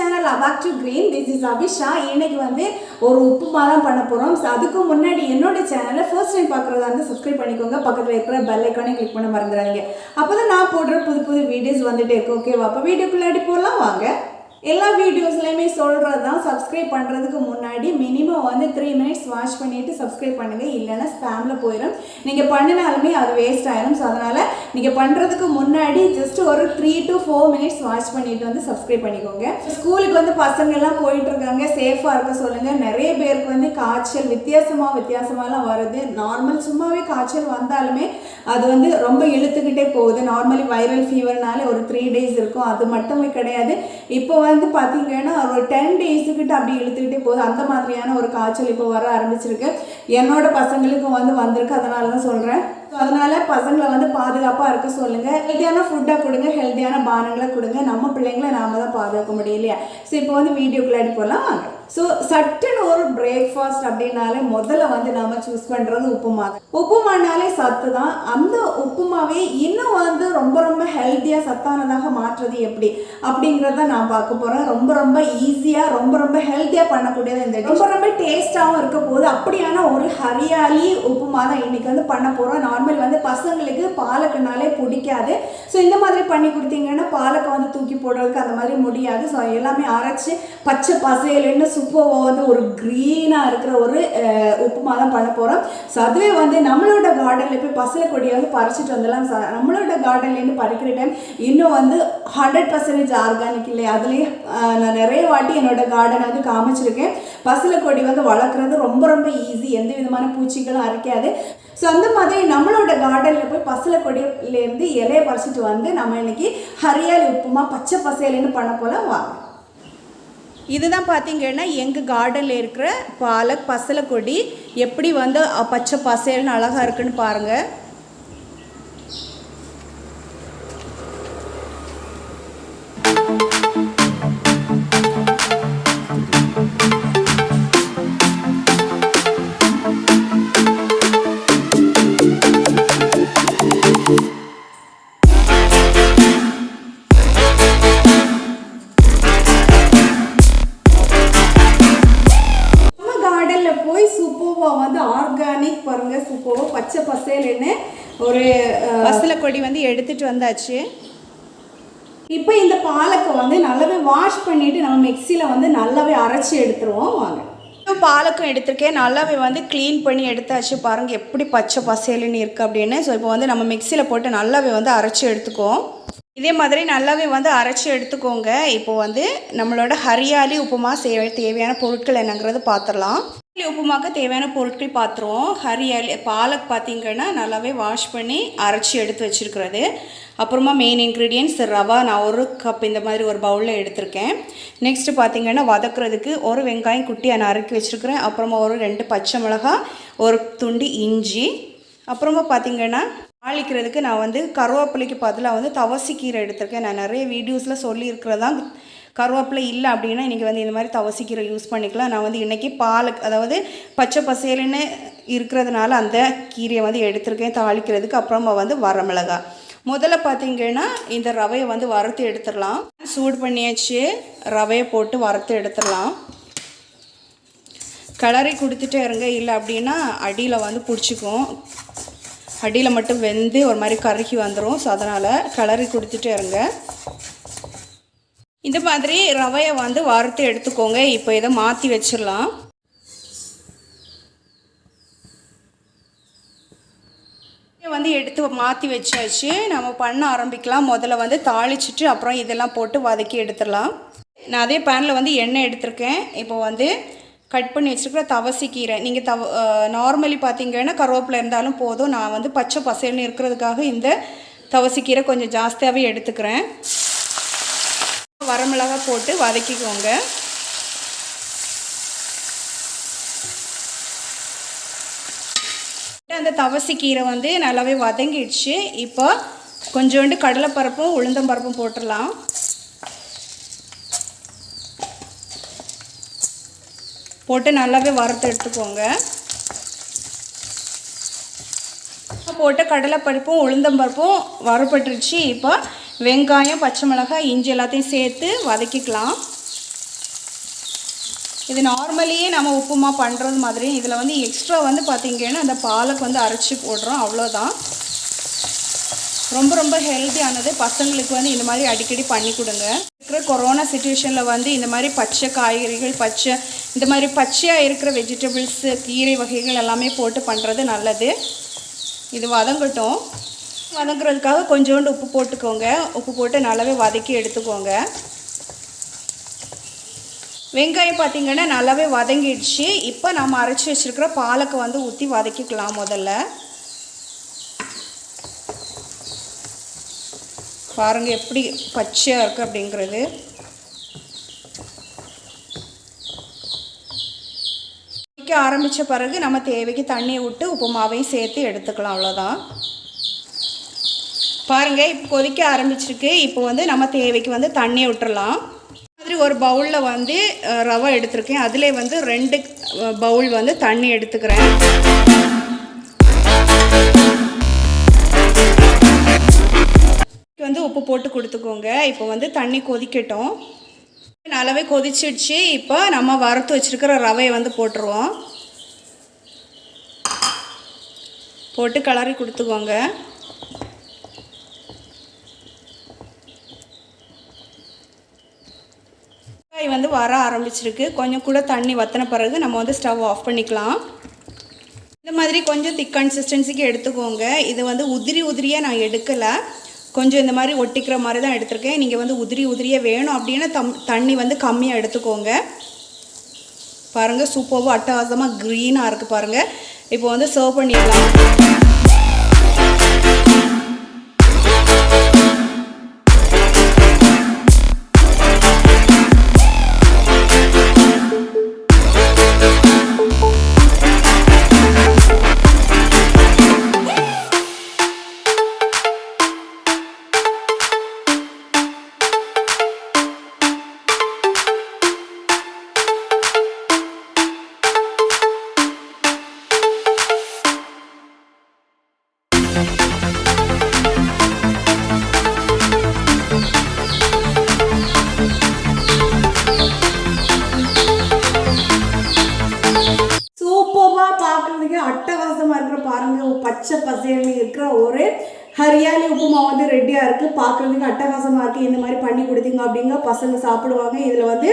channel Abactive Green. This is Abisha. இன்னைக்கு வந்து ஒரு உப்புமா தான் பண்ண போறோம். அதுக்கு முன்னாடி என்னோட சேனலை ஃபர்ஸ்ட் டைம் பார்க்கறதா இருந்தா சப்ஸ்கிரைப் பண்ணிக்கோங்க. பக்கத்துல இருக்கிற பெல் ஐகானை கிளிக் பண்ண மறந்துடாதீங்க. அப்பதான் நான் போடுற புது வீடியோஸ் வந்துட்டே இருக்கு. ஓகேவா? அப்ப வீடியோக்குள்ள போலாம் வாங்க. எல்லா வீடியோஸ்லயுமே சொல்றது தான் சப்ஸ்கிரைப் பண்றதுக்கு முன்னாடி மினிமம் வந்து 3 minutes வாட்ச் பண்ணிட்டு சப்ஸ்கிரைப் பண்ணுங்க. இல்லனா ஸ்பாம்ல போயிடும். நீங்க பண்ணினாலுமே அது வேஸ்ட் ஆயிடும். சோ அதனால நீங்க பண்றதுக்கு முன்னாடி ஜஸ்ட் ஒரு 3 to 4 minutes வாட்ச் பண்ணிட்டு வந்து சப்ஸ்கிரைப் பண்ணிக்கோங்க. ஸ்கூலுக்கு வந்து பசங்க எல்லாம் போயிட்டு இருக்காங்க. சேஃபா இருக்க சொல்லுங்க. நிறைய பேருக்கு வந்து காய்ச்சல் வித்தியாசமாலாம் வருது. நார்மல் சும்மாவே காய்ச்சல் வந்தாலுமே அது வந்து ரொம்ப இழுத்துக்கிட்டே போகுது. நார்மலி வைரல் ஃபீவர்னால ஒரு 3 days இருக்கும். அது மட்டுமே கிடையாது. இப்போ வந்து பாத்தீங்கன்னா ஒரு 10 days கிட்ட அப்படி இழுத்துக்கிட்டே போகுது. அந்த மாதிரியான ஒரு காய்ச்சல் இப்போ வர ஆரம்பிச்சிருக்கு. என்னோட பசங்களுக்கும் வந்து வந்திருக்கு. அதனால தான் சொல்றேன். அதனால பசங்களை வந்து பாதுகாப்பா இருக்க சொல்லுங்க. ஹெல்த்தியான ஃபுட்டா கொடுங்க, ஹெல்த்தியான பானங்களை கொடுங்க. நம்ம பிள்ளைங்களை நாம தான் பாதுகாக்க முடியும் இல்லையா? ஸோ இப்போ வந்து வீடியோக்குள்ளாடி போகலாம் வாங்க. ஸோ சட்டுன்னு ஒரு பிரேக்ஃபாஸ்ட் அப்படின்னாலே முதல்ல வந்து நாம சூஸ் பண்றது உப்புமா. உப்புமானாலே சத்து தான். அந்த உப்புமாவே இன்னும் வந்து ரொம்ப ஹெல்த்தியா சத்தானதாக மாற்றுறது எப்படி அப்படிங்கிறத நான் பார்க்க போறேன். ரொம்ப ஈஸியா ரொம்ப ஹெல்த்தியா பண்ணக்கூடியது இந்த ரொம்ப டேஸ்டாகவும் இருக்க போது. அப்படியான ஒரு ஹரியாலி உப்புமா தான் இன்னைக்கு வந்து பண்ண போறோம். நார்மல் வந்து பசங்களுக்கு பாலக்குனாலே பிடிக்காது. ஸோ இந்த மாதிரி பண்ணி கொடுத்தீங்கன்னா பாலக்கை வந்து தூக்கி போடுறதுக்கு அந்த மாதிரி முடியாது. ஸோ எல்லாமே அரைச்சி பச்சை பசையிலன்னு சூப்பராக வந்து ஒரு க்ரீனாக இருக்கிற ஒரு உப்புமா தான் பண்ண போகிறோம். ஸோ அதுவே வந்து நம்மளோட கார்டனில் போய் பசலை கொடியை வந்து பறிச்சுட்டு வந்துடலாம். நம்மளோட கார்டன்லேருந்து பறிக்கிற டைம் இன்னும் வந்து 100% ஆர்கானிக் இல்லையா? அதுலேயே நான் நிறைய வாட்டி என்னோட கார்டனை வந்து காமிச்சிருக்கேன். பசலை கொடி வந்து வளர்க்குறது ரொம்ப ஈஸி. எந்த விதமான பூச்சிகளும் அரைக்காது. ஸோ அந்த மாதிரி நம்மளோட கார்டனில் போய் பசலை கொடியிலேருந்து இலையை பறிச்சிட்டு வந்து நம்ம இன்னைக்கு ஹரியாலி உப்புமா பச்சை பசையிலேருந்து பண்ண போல வாங்க. இதுதான் பார்த்தீங்கன்னா எங்கள் கார்டனில் இருக்கிற பாலக் பசலை கொடி எப்படி வந்து பச்சை பசைல்னு அழகாக இருக்குன்னு பாருங்கள். வந்து ஆர்கானிக் பாருங்க சூப்பராக பச்சை பசேல்னு ஒரு பசலை கொடி வந்து எடுத்துட்டு வந்தாச்சு. இப்போ இந்த பாலக்கை வந்து நல்லாவே வாஷ் பண்ணிட்டு நம்ம மிக்சியில் வந்து நல்லாவே அரைச்சி எடுத்துருவோம் வாங்க. பாலக்கம் எடுத்துருக்கேன். நல்லாவே வந்து க்ளீன் பண்ணி எடுத்தாச்சு. பாருங்கள் எப்படி பச்சை பசேலுன்னு இருக்குது அப்படின்னு. ஸோ இப்போ வந்து நம்ம மிக்சியில் போட்டு நல்லாவே வந்து அரைச்சி எடுத்துக்குவோம். இதே மாதிரி நல்லாவே வந்து அரைச்சி எடுத்துக்கோங்க. இப்போ வந்து நம்மளோட ஹரியாலி உப்புமா தேவையான பொருட்கள் என்னங்கிறது பார்த்துடலாம். உப்புமாக்கு தேவையான பொருட்கள் பார்த்துருவோம். ஹரியாலி பாலக் பார்த்திங்கன்னா நல்லாவே வாஷ் பண்ணி அரைச்சி எடுத்து வச்சுருக்கிறது. அப்புறமா மெயின் இன்க்ரீடியன்ட்ஸ் ரவா நான் 1 கப் இந்த மாதிரி ஒரு பவுலில் எடுத்திருக்கேன். நெக்ஸ்ட்டு பார்த்திங்கன்னா வதக்குறதுக்கு ஒரு வெங்காயம் குட்டி நான் அரைக்கி வச்சுருக்கிறேன். அப்புறமா ஒரு 2 பச்சை மிளகாய், ஒரு துண்டு இஞ்சி. அப்புறமா பார்த்திங்கன்னா தாளிக்கிறதுக்கு நான் வந்து கருவேப்பிலைக்கு பதிலாக வந்து தவசிக்கீரை எடுத்திருக்கேன். நான் நிறைய வீடியோஸில் சொல்லியிருக்கிறதான் கருவேப்பிலை இல்லை அப்படின்னா இன்றைக்கி வந்து இந்த மாதிரி தவசிக்கீரை யூஸ் பண்ணிக்கலாம். நான் வந்து இன்றைக்கி பாலக் அதாவது பச்சை பசேலுன்னு இருக்கிறதுனால அந்த கீரையை வந்து எடுத்திருக்கேன் தாளிக்கிறதுக்கு. அப்புறமா வந்து வரமிளகாய். முதல்ல பார்த்திங்கன்னா இந்த ரவையை வந்து வறுத்து எடுத்துடலாம். சூடு பண்ணியாச்சு. ரவையை போட்டு வறுத்து எடுத்துடலாம். கிளறி கொடுத்துட்டே இருங்க, இல்லை அப்படின்னா அடியில் வந்து பிடிச்சிக்கும். அடியில் மட்டும் வெந்து ஒரு மாதிரி கருகி வந்துடும். ஸோ அதனால் கிளறி கொடுத்துட்டே இருங்க. இந்த மாதிரி ரவையை வந்து வறுத்து எடுத்துக்கோங்க. இப்போ இதை மாற்றி வச்சிடலாம். வந்து எடுத்து மாற்றி வச்சாச்சு. நம்ம பண்ண ஆரம்பிக்கலாம். முதல்ல வந்து தாளிச்சிட்டு அப்புறம் இதெல்லாம் போட்டு வதக்கி எடுத்துடலாம். நான் அதே பேனில் வந்து எண்ணெய் எடுத்திருக்கேன். இப்போ வந்து கட் பண்ணி வச்சுருக்கிற தவசிக்கீரை நீங்கள் நார்மலி பார்த்தீங்கன்னா கருவேப்பிலை இருந்தாலும் போதும். நான் வந்து பச்சை பசேல்னு இருக்கிறதுக்காக இந்த தவசிக்கீரை கொஞ்சம் ஜாஸ்தியாகவே எடுத்துக்கிறேன். வரமிளகாய் போட்டு வதக்கிக்கோங்க. அந்த தவசிக்கீரை வந்து நல்லாவே வதங்கிடுச்சு. இப்போ கொஞ்சோண்டு கடலைப்பருப்பும் உளுந்தம்பருப்பும் போட்டுடலாம். போட்டு நல்லாவே வறுத்து எடுத்துக்கோங்க. போட்டு கடலைப்பருப்பும் உளுந்தம்பருப்பும் வறுபட்டுருச்சு. இப்போ வெங்காயம், பச்சை மிளகாய், இஞ்சி எல்லாத்தையும் சேர்த்து வதக்கிக்கலாம். இது நார்மலியே நம்ம உப்புமா பண்ணுறது மாதிரி. இதில் வந்து எக்ஸ்ட்ரா வந்து பார்த்திங்கன்னா அந்த பாலக் வந்து அரைச்சி போடுறோம், அவ்வளோதான். ரொம்ப ரொம்ப ஹெல்த்தியானது. பசங்களுக்கு வந்து இந்த மாதிரி அடிக்கடி பண்ணி கொடுங்க. இருக்கிற கொரோனா சிச்சுவேஷனில் வந்து இந்த மாதிரி பச்சை காய்கறிகள், இந்த மாதிரி பச்சையாக இருக்கிற வெஜிடபிள்ஸு, கீரை வகைகள் எல்லாமே போட்டு பண்ணுறது நல்லது. இது வதங்கட்டும். வதங்குறதுக்காக கொஞ்சோண்டு உப்பு போட்டுக்கோங்க. உப்பு போட்டு நல்லாவே வதக்கி எடுத்துக்கோங்க. வெங்காயம் பார்த்திங்கன்னா நல்லாவே வதங்கிடுச்சு. இப்போ நம்ம அரைச்சி வச்சுருக்கிற பாலக்கை வந்து ஊற்றி வதக்கிக்கலாம். முதல்ல பாருங்கள் எப்படி பச்சையாக இருக்குது அப்படிங்கிறது. கொதிக்க ஆரம்பித்த பிறகு நம்ம தேவைக்கு தண்ணியை விட்டு உப்புமாவையும் சேர்த்து எடுத்துக்கலாம், அவ்வளோதான். பாருங்கள் இப்போ கொதிக்க ஆரம்பிச்சிருக்கு. இப்போ வந்து நம்ம தேவைக்கு வந்து தண்ணியை விட்டுறலாம். மாதிரி ஒரு பவுலில் வந்து ரவை எடுத்துருக்கேன். அதிலே வந்து 2 பவுல் வந்து தண்ணி எடுத்துக்கிறேன். வந்து உப்பு போட்டு கொடுத்துக்கோங்க. இப்போ வந்து தண்ணி கொதிக்கட்டும். நல்லாவே கொதிச்சிடுச்சு. இப்போ நம்ம வறுத்து வச்சுருக்கிற ரவையை வந்து போட்டுருவோம். போட்டு கிளறி கொடுத்துக்கோங்க. காய் வந்து வர ஆரம்பிச்சிருக்கு. கொஞ்சம் கூட தண்ணி வற்றின பிறகு நம்ம வந்து ஸ்டவ் ஆஃப் பண்ணிக்கலாம். இந்த மாதிரி கொஞ்சம் திக் கன்சிஸ்டன்சிக்கு எடுத்துக்கோங்க. இது வந்து உதிரியாக நான் எடுக்கலை, கொஞ்சம் இந்த மாதிரி ஒட்டிக்கிற மாதிரி தான் எடுத்திருக்கேன். நீங்கள் வந்து உதிரியாக வேணும் அப்படின்னா தண்ணி வந்து கம்மியாக எடுத்துக்கோங்க. பாருங்கள் சூப்பராக அட்டகாசமாக க்ரீனாக இருக்குது பாருங்கள். இப்போ வந்து சர்வ் பண்ணிடலாம். அட்டகாசமாக இருக்கிற பாருங்கள், பச்சை பசையில் இருக்கிற ஒரு ஹரியாலி உப்புமா வந்து ரெடியாக இருக்குது. பார்க்குறதுக்கு அட்டகாசமாக இருக்குது. இந்த மாதிரி பண்ணி கொடுத்தீங்க அப்படிங்க பசங்க சாப்பிடுவாங்க. இதில் வந்து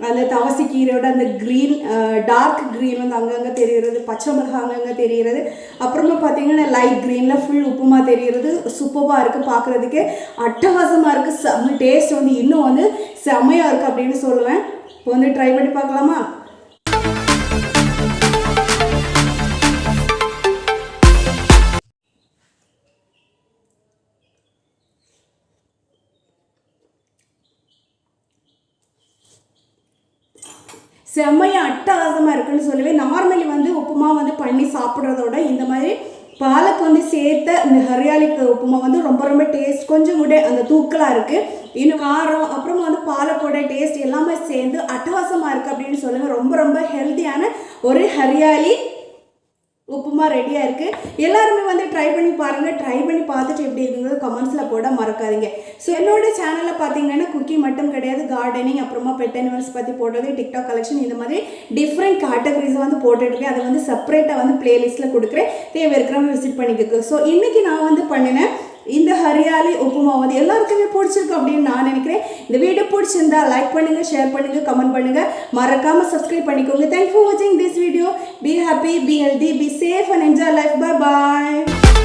அந்த தவசி கீரையோட அந்த க்ரீன், டார்க் க்ரீன் வந்து அங்கங்கே தெரிகிறது, பச்சை மிளகாய் அங்கங்கே தெரிகிறது, அப்புறமா பார்த்தீங்கன்னா லைட் க்ரீனில் ஃபுல் உப்புமா தெரிகிறது. சூப்பராக இருக்குது, பார்க்குறதுக்கு அட்டகாசமாக இருக்குது. செம்ம டேஸ்ட் வந்து இன்னும் வந்து செம்மையாக இருக்குது அப்படின்னு சொல்லுவேன். இப்போ வந்து ட்ரை பண்ணி பார்க்கலாமா? செம்மையாக அட்டகாசமாக இருக்குன்னு சொல்லுவேன். நார்மலி வந்து உப்புமா வந்து பண்ணி சாப்பிட்றதோட இந்த மாதிரி பாலக் வந்து சேர்த்த இந்த ஹரியாலிக்கு உப்புமா வந்து ரொம்ப ரொம்ப டேஸ்ட், கொஞ்சம் கூட அந்த தூக்கலாக இருக்குது. இன்னும் காரம், அப்புறமா வந்து பாலக்கோட டேஸ்ட் எல்லாமே சேர்ந்து அட்டகாசமாக இருக்குது அப்படின்னு சொல்லுவேன். ரொம்ப ரொம்ப ஹெல்த்தியான ஒரு ஹரியாலி உப்புமா ரெடியாக இருக்குது. எல்லாருமே வந்து ட்ரை பண்ணி பாருங்கள். ட்ரை பண்ணி பார்த்துட்டு எப்படி இருக்குங்கிறது கமெண்ட்ஸில் போட மறக்காதீங்க. ஸோ என்னோட சேனலில் பார்த்தீங்கன்னா குக்கிங் மட்டும் கிடையாது, கார்டனிங், அப்புறமா பெட் அனிமல்ஸ் பற்றி போடுறது, டிக்டாக் கலெக்ஷன், இந்த மாதிரி டிஃப்ரெண்ட் கேட்டகரிஸை வந்து போட்டுட்ருக்கேன். அதை வந்து செப்பரேட்டாக வந்து பிளேலிஸ்ட்டில் கொடுக்குறேன். தேவை இருக்கிறவங்க விசிட் பண்ணிக்கோங்க. ஸோ இன்றைக்கி நான் வந்து பண்ணினேன் இந்த ஹரியாலி உப்புமா வந்து எல்லாருக்குமே பிடிச்சிருக்கு அப்படின்னு நான் நினைக்கிறேன். இந்த வீடியோ பிடிச்சிருந்தா லைக் பண்ணுங்கள், ஷேர் பண்ணுங்கள், கமெண்ட் பண்ணுங்கள், மறக்காமல் சப்ஸ்கிரைப் பண்ணிக்கோங்க. தேங்க்ஸ் ஃபார் வாட்சிங் this video. Be happy, B healthy, be safe and enjoy life. Bye bye.